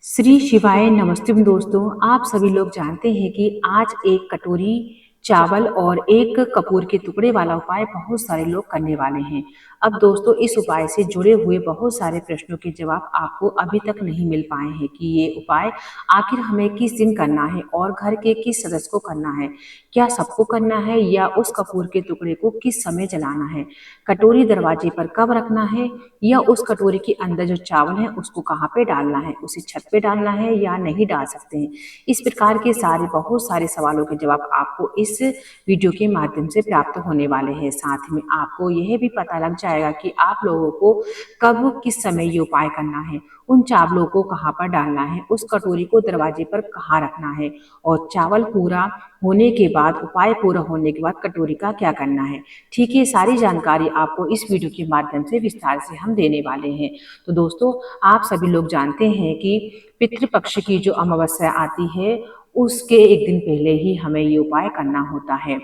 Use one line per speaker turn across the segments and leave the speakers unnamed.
श्री शिवाय नमस्ते दोस्तों। आप सभी लोग जानते हैं कि आज एक कटोरी चावल और एक कपूर के टुकड़े वाला उपाय बहुत सारे लोग करने वाले हैं। अब दोस्तों, इस उपाय से जुड़े हुए बहुत सारे प्रश्नों के जवाब आपको अभी तक नहीं मिल पाए हैं कि ये उपाय आखिर हमें किस दिन करना है और घर के किस सदस्य को करना है। क्या सबको करना है या उस कपूर के टुकड़े को किस समय जलाना है, कटोरी दरवाजे पर कब रखना है, या उस कटोरी के अंदर जो चावल है उसको कहाँ पे डालना है, उसे छत पे डालना है या नहीं डाल सकते हैं। इस प्रकार के बहुत सारे सवालों के जवाब आपको इस वीडियो के माध्यम से प्राप्त होने वाले हैं। साथ में आपको यह भी पता लग जाएगा कि आप लोगों को कब किस समय ये उपाय करना है, उन चावलों को कहाँ पर डालना है, उस कटोरी को दरवाजे पर कहाँ रखना है, और चावल पूरा होने के बाद, उपाय पूरा होने के बाद कटोरी का क्या करना है। ठीक है, सारी जानकारी आपको इस वीडियो के माध्यम से विस्तार से हम देने वाले हैं। तो दोस्तों, आप सभी लोग जानते हैं कि पितृपक्ष की जो अमावस्या आती है उसके एक दिन पहले ही हमें ये उपाय करना होता है।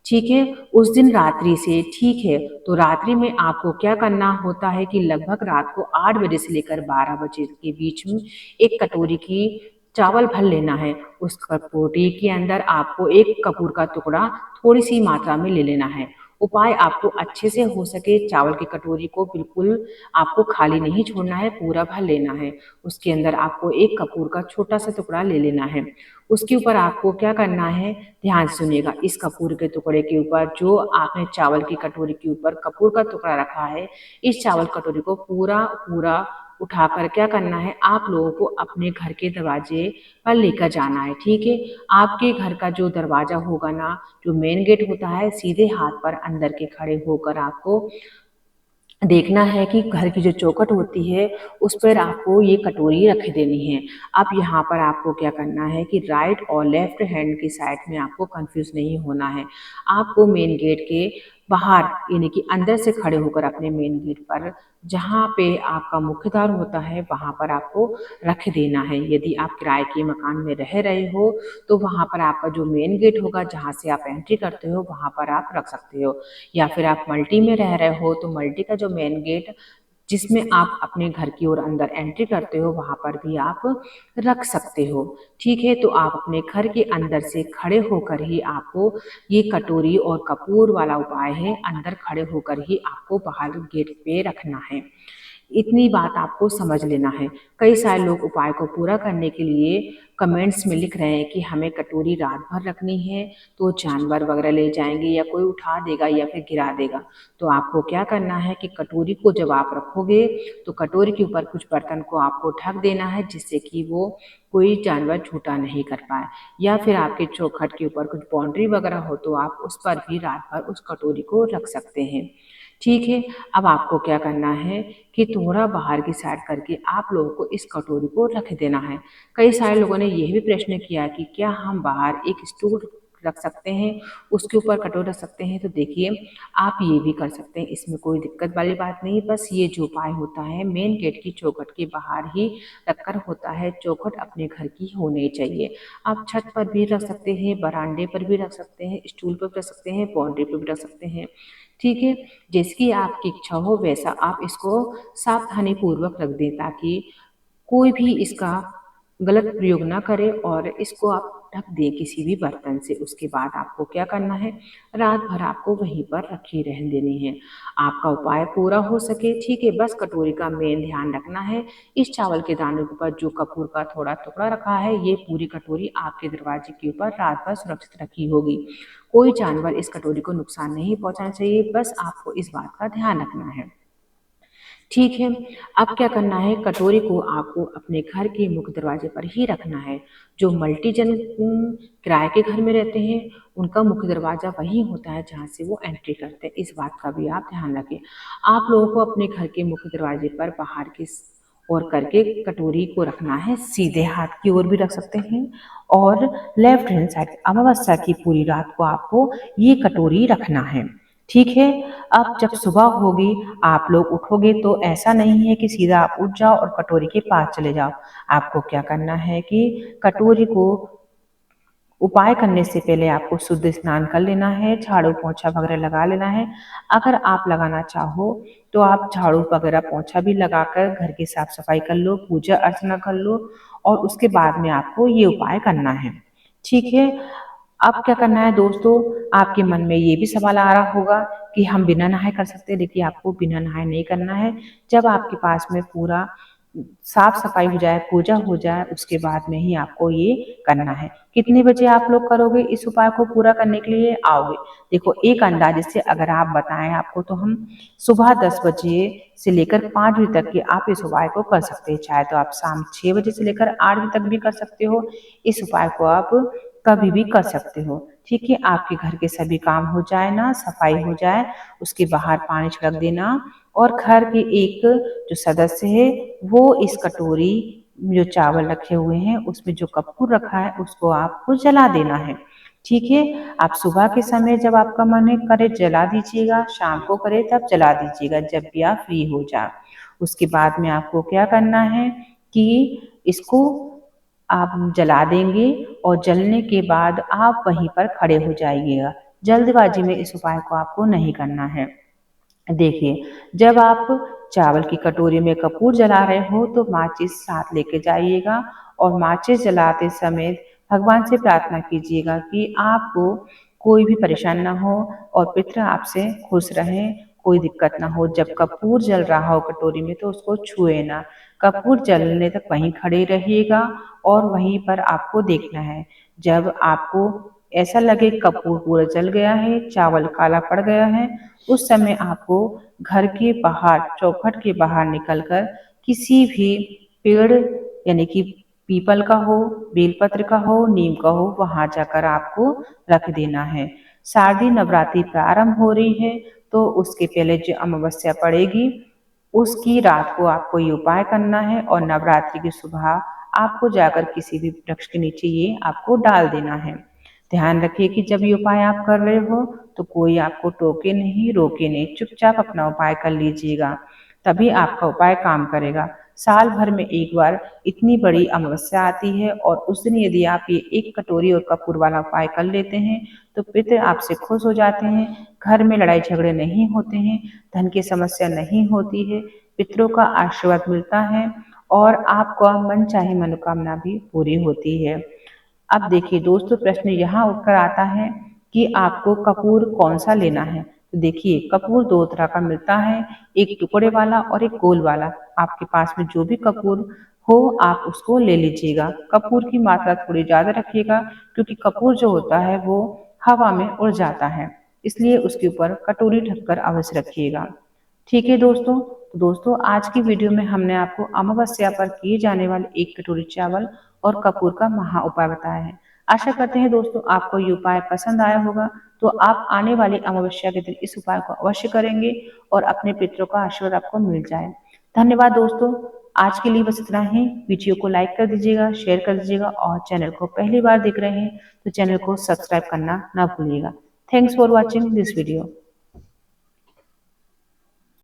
ठीक है, उस दिन रात्रि से, ठीक है, तो रात्रि में आपको क्या करना होता है कि लगभग रात को 8 बजे से लेकर 12 बजे के बीच में एक कटोरी की चावल भर लेना है। उस कटोरी के अंदर आपको एक कपूर का टुकड़ा थोड़ी सी मात्रा में ले लेना है। उपाय आपको अच्छे से हो सके, चावल की कटोरी को बिल्कुल आपको खाली नहीं छोड़ना है, पूरा भर लेना है। उसके अंदर आपको एक कपूर का छोटा सा टुकड़ा ले लेना है। उसके ऊपर आपको क्या करना है, ध्यान से सुनिएगा। इस कपूर के टुकड़े के ऊपर जो आपने चावल की कटोरी के ऊपर कपूर का टुकड़ा रखा है, इस चावल कटोरी को पूरा पूरा उठाकर क्या करना है, आप लोगों को अपने घर के दरवाजे पर लेकर जाना है। ठीक है, आपके घर का जो दरवाजा होगा ना, जो मेन गेट होता है, सीधे हाथ पर अंदर के खड़े होकर आपको देखना है कि घर की जो चौखट होती है उस पर आपको ये कटोरी रख देनी है। अब यहाँ पर आपको क्या करना है कि राइट और लेफ्ट हैंड की साइड में आपको कंफ्यूज नहीं होना है। आपको मेन गेट के बाहर, यानी कि अंदर से खड़े होकर अपने मेन गेट पर, जहाँ पे आपका मुख्य द्वार होता है, वहाँ पर आपको रख देना है। यदि आप किराए के मकान में रह रहे हो तो वहाँ पर आपका जो मेन गेट होगा, जहाँ से आप एंट्री करते हो, वहाँ पर आप रख सकते हो। या फिर आप मल्टी में रह रहे हो तो मल्टी का जो मेन गेट जिसमें आप अपने घर की ओर अंदर एंट्री करते हो, वहां पर भी आप रख सकते हो। ठीक है, तो आप अपने घर के अंदर से खड़े होकर ही आपको ये कटोरी और कपूर वाला उपाय है, अंदर खड़े होकर ही आपको बाहर गेट पे रखना है। इतनी बात आपको समझ लेना है। कई सारे लोग उपाय को पूरा करने के लिए कमेंट्स में लिख रहे हैं कि हमें कटोरी रात भर रखनी है तो जानवर वगैरह ले जाएंगे या कोई उठा देगा या फिर गिरा देगा। तो आपको क्या करना है कि कटोरी को जब आप रखोगे तो कटोरी के ऊपर कुछ बर्तन को आपको ढक देना है, जिससे कि वो कोई जानवर झूठा नहीं कर पाए। या फिर आपके चौखट के ऊपर कुछ बाउंड्री वगैरह हो तो आप उस पर भी रात भर उस कटोरी को रख सकते हैं। ठीक है, अब आपको क्या करना है कि थोड़ा बाहर की साइड करके आप लोगों को इस कटोरी को रख देना है। कई सारे लोगों ने यह भी प्रश्न किया कि क्या हम बाहर एक स्टूल रख सकते हैं, उसके ऊपर कटोरा रख सकते हैं। तो देखिए, आप ये भी कर सकते हैं, इसमें कोई दिक्कत वाली बात नहीं। बस ये जो उपाय होता है मेन गेट की चौखट के बाहर ही रखकर होता है। चौखट अपने घर की होनी चाहिए। आप छत पर भी रख सकते हैं, बरामदे पर भी रख सकते हैं, स्टूल पर भी रख सकते हैं, बाउंड्री पर भी रख सकते हैं। ठीक है, जैसी आपकी इच्छा हो वैसा आप इसको सावधानी पूर्वक रख दें, ताकि कोई भी इसका गलत प्रयोग ना करे, और इसको आप ढक दें किसी भी बर्तन से। उसके बाद आपको क्या करना है, रात भर आपको वहीं पर रखी रहने देनी है। आपका उपाय पूरा हो सके, ठीक है, बस कटोरी का मेन ध्यान रखना है। इस चावल के दाने के ऊपर जो कपूर का थोड़ा टुकड़ा रखा है, ये पूरी कटोरी आपके दरवाजे के ऊपर रात भर सुरक्षित रखी होगी। कोई जानवर इस कटोरी को नुकसान नहीं पहुंचाना चाहिए, बस आपको इस बात का ध्यान रखना है। ठीक है, अब क्या करना है, कटोरी को आपको अपने घर के मुख्य दरवाजे पर ही रखना है। जो मल्टीजन किराए के घर में रहते हैं, उनका मुख्य दरवाजा वही होता है जहाँ से वो एंट्री करते हैं। इस बात का भी आप ध्यान रखें। आप लोगों को अपने घर के मुख्य दरवाजे पर बाहर की ओर करके कटोरी को रखना है। सीधे हाथ की ओर भी रख सकते हैं और लेफ्ट हैंड साइड, अमावस्या की पूरी रात को आपको ये कटोरी रखना है। ठीक है, अब जब सुबह होगी, आप लोग उठोगे, तो ऐसा नहीं है कि सीधा आप उठ जाओ और कटोरी के पास चले जाओ। आपको क्या करना है कि कटोरी को उपाय करने से पहले आपको शुद्ध स्नान कर लेना है, झाड़ू पोंछा वगैरह लगा लेना है। अगर आप लगाना चाहो तो आप झाड़ू वगैरह पोंछा भी लगाकर घर की साफ सफाई कर लो, पूजा अर्चना कर लो और उसके बाद में आपको ये उपाय करना है। ठीक है। अब क्या करना है दोस्तों, आपके मन में ये भी सवाल आ रहा होगा कि हम बिना नहाए कर सकते हैं। देखिए, आपको बिना नहाए नहीं करना है। जब आपके पास में पूरा साफ सफाई हो जाए, पूजा हो जाए, उसके बाद में ही आपको ये करना है। कितने बजे आप लोग करोगे इस उपाय को पूरा करने के लिए आओगे? देखो, एक अंदाजे से अगर आप बताएं आपको, तो हम सुबह 10 बजे से लेकर 5 बजे तक के आप इस उपाय को कर सकते हैं। चाहे तो आप शाम 6 बजे से लेकर 8 बजे तक भी कर सकते हो। इस उपाय को आप कभी भी कर सकते हो। ठीक है। आपके घर के सभी काम हो जाए ना, सफाई हो जाए, उसके बाहर पानी छिड़क देना और घर के एक जो सदस्य है वो इस कटोरी जो चावल रखे हुए हैं उसमें जो कपूर रखा है उसको आपको जला देना है। ठीक है। आप सुबह के समय जब आपका मन है करे जला दीजिएगा, शाम को करे तब जला दीजिएगा, जब भी आप फ्री हो जाए। उसके बाद में आपको क्या करना है कि इसको आप जला देंगे और जलने के बाद आप वहीं पर खड़े हो जाइएगा। जल्दबाजी में इस उपाय को आपको नहीं करना है। देखिए, जब आप चावल की कटोरी में कपूर जला रहे हो तो माचिस साथ लेके जाइएगा और माचिस जलाते समय भगवान से प्रार्थना कीजिएगा कि आपको कोई भी परेशानी ना हो और पितृ आपसे खुश रहें, कोई दिक्कत ना हो। जब कपूर जल रहा हो कटोरी में तो उसको छुए ना, कपूर जलने तक वहीं खड़े रहिएगा और वहीं पर आपको देखना है। जब आपको ऐसा लगे कपूर पूरा जल गया है, चावल काला पड़ गया है, उस समय आपको घर के बाहर, चौखट के बाहर निकलकर किसी भी पेड़ यानी कि पीपल का हो, बेलपत्र का हो, नीम का हो, वहां जाकर आपको रख देना है। शारदीय नवरात्रि प्रारंभ हो रही है तो उसके पहले जो अमावस्या पड़ेगी उसकी रात को आपको ये उपाय करना है और नवरात्रि की सुबह आपको जाकर किसी भी वृक्ष के नीचे ये आपको डाल देना है। ध्यान रखिए कि जब ये उपाय आप कर रहे हो तो कोई आपको टोके नहीं, रोके नहीं, चुपचाप अपना उपाय कर लीजिएगा, तभी आपका उपाय काम करेगा। साल भर में एक बार इतनी बड़ी अमावस्या आती है और उस दिन यदि आप ये एक कटोरी और कपूर वाला उपाय कर लेते हैं तो पितृ आपसे खुश हो जाते हैं, घर में लड़ाई झगड़े नहीं होते हैं, धन की समस्या नहीं होती है, पितरों का आशीर्वाद मिलता है और आपका मन चाहे मनोकामना भी पूरी होती है। अब देखिए दोस्तों, प्रश्न यहाँ उठकर आता है कि आपको कपूर कौन सा लेना है। तो देखिए, कपूर दो तरह का मिलता है, एक टुकड़े वाला और एक गोल वाला। आपके पास में जो भी कपूर हो आप उसको ले लीजिएगा। कपूर की मात्रा थोड़ी ज़्यादा रखिएगा क्योंकि कपूर जो होता है वो हवा में उड़ जाता है, इसलिए उसके ऊपर कटोरी ढककर अवश्य रखिएगा। ठीक है दोस्तों, तो दोस्तों आज की वीडियो में हमने आपको अमावस्या पर किए जाने वाले एक कटोरी चावल और कपूर का महा उपाय बताया है। आशा करते हैं दोस्तों आपको ये उपाय पसंद आया होगा, तो आप आने वाली अमावस्या के दिन इस उपाय को अवश्य करेंगे और अपने पितरों का आशीर्वाद आपको मिल जाए। धन्यवाद दोस्तों, आज के लिए बस इतना ही। वीडियो को लाइक कर दीजिएगा, शेयर कर दीजिएगा और चैनल को पहली बार देख रहे हैं तो चैनल को सब्सक्राइब करना ना भूलिएगा। Thanks for watching this video.